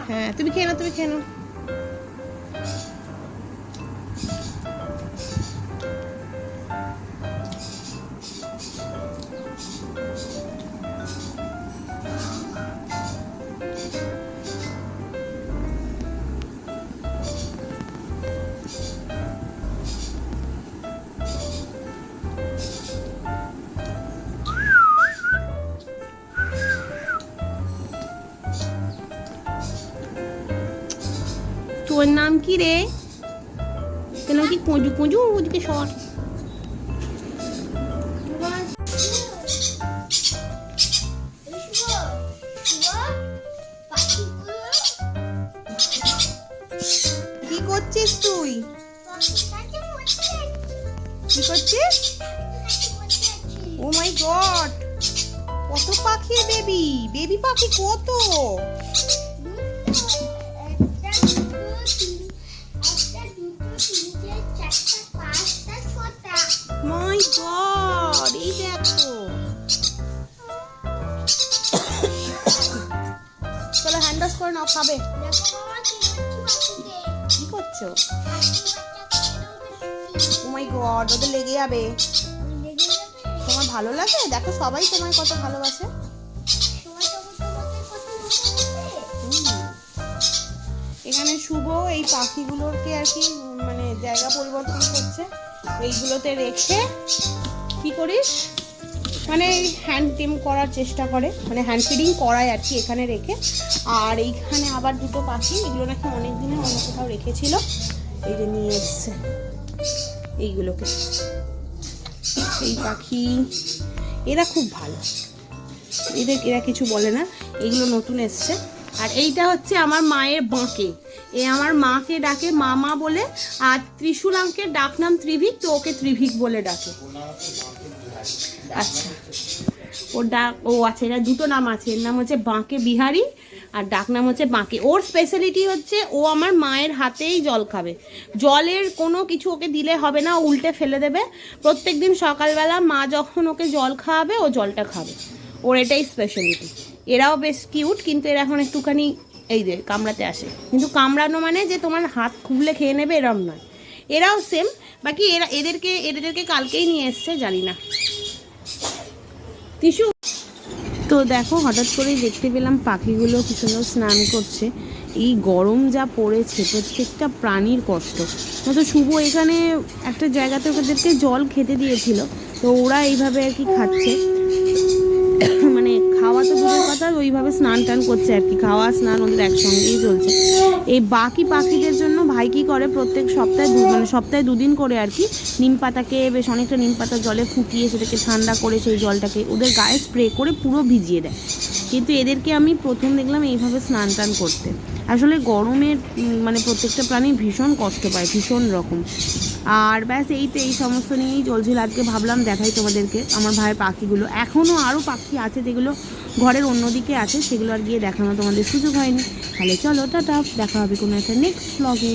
হ্যাঁ তুমি খেয়ে নাও, তুমি খেয়ে নাও। তোর নাম কি রে? তোর নাম কি? কুঁজু কুঁজু, ওদিকে সর। কি করছিস তুই? কি করছিস? ও মাই গড, কত পাখি বেবি, বেবি পাখি কত! মাই গড, এই দেখো। চলো হ্যান্ড ওয়াশ করে নাও, খাবে। কি করছো? ও মাই গড, ওদের লেগে যাবে। তোমার ভালো লাগে? দেখো সবাই তোমায় কত ভালোবাসে। এখানে শুভ এই পাখিগুলোকে আর কি মানে জায়গা পরিবর্তন করছে, এইগুলোতে রেখে কি করিস মানে হ্যান্ড টিম করার চেষ্টা করে, মানে হ্যান্ড ফিডিং করায় আর কি এখানে রেখে। আর এইখানে আবার দুটো পাখি, এগুলো নাকি অনেক দিনে অন্য কোথাও রেখেছিল, এই যে নিয়ে এসছে এইগুলোকে। এই পাখি এরা খুব ভালো, এরা কিছু বলে না, এগুলো নতুন এসছে। আর এইটা হচ্ছে আমার মায়ের বাঁকে, এ আমার মাকে ডাকে মামা বলে, আর ত্রিশুল আঙ্কের ডাক নাম ত্রিভিক, তো ওকে ত্রিভিক বলে ডাকে। আচ্ছা ওর ডাক, ও আচ্ছা এরা দুটো নাম আছে, এর নাম হচ্ছে বাঁকে বিহারি আর ডাক নাম হচ্ছে বাঁকে। ওর স্পেশালিটি হচ্ছে ও আমার মায়ের হাতেই জল খাবে, জলের কোনো কিছু ওকে দিলে হবে না, উল্টে ফেলে দেবে। প্রত্যেকদিন সকালবেলা মা যখন ওকে জল খাওয়াবে ও জলটা খাবে, ওর এটাই স্পেশালিটি। এরাও বেশ কিউট, কিন্তু এরা এখন একটুখানি এই যে কামড়াতে আসে, কিন্তু কামড়ানো মানে যে তোমার হাত খুবলে খেয়ে নেবে এরম নয়। এরাও সেম, বাকি এদেরকে কালকেই নিয়ে এসছে, জানি না। টিসু তো দেখো হঠাৎ করেই দেখতে পেলাম পাখিগুলো কি সুন্দর স্নান করছে। এই গরম যা পড়েছে, প্রত্যেকটা প্রাণীর কষ্ট। তো শুভ এখানে একটা জায়গাতে ওদেরকে জল খেতে দিয়েছিল, তো ওরা এইভাবে আর কি খাচ্ছে, মানে খাওয়া তো দূরের কথা, ওইভাবে স্নান টান করছে আর কি, খাওয়া স্নান ওদের একসঙ্গেই চলছে। এই বাকি পাখিদের জন্য ভাই কী করে, প্রত্যেক সপ্তাহে দুদিন করে আর কি নিম পাতাকে বেশ অনেকটা নিম পাতা জলে ফুটিয়ে সেটাকে ঠান্ডা করে সেই জলটাকে ওদের গায়ে স্প্রে করে পুরো ভিজিয়ে দেয়। কিন্তু এদেরকে আমি প্রথম দেখলাম এইভাবে স্নান টান করতে। আসলে গরমের মানে প্রত্যেকটা প্রাণী ভীষণ কষ্ট পায়, ভীষণ রকম। আর ব্যাস এই সমস্ত নিয়েই চলছিল। আজকে ভাবলাম দেখাই তোমাদেরকে আমার ভাইয়ের পাখিগুলো। এখনও আরও পাখি আছে যেগুলো ঘরের অন্যদিকে আছে, সেগুলো আর গিয়ে দেখানো তোমাদের সুযোগ হয়নি। তাহলে চলো টাটা, দেখা হবে কোনো একটা নেক্সট ব্লগে।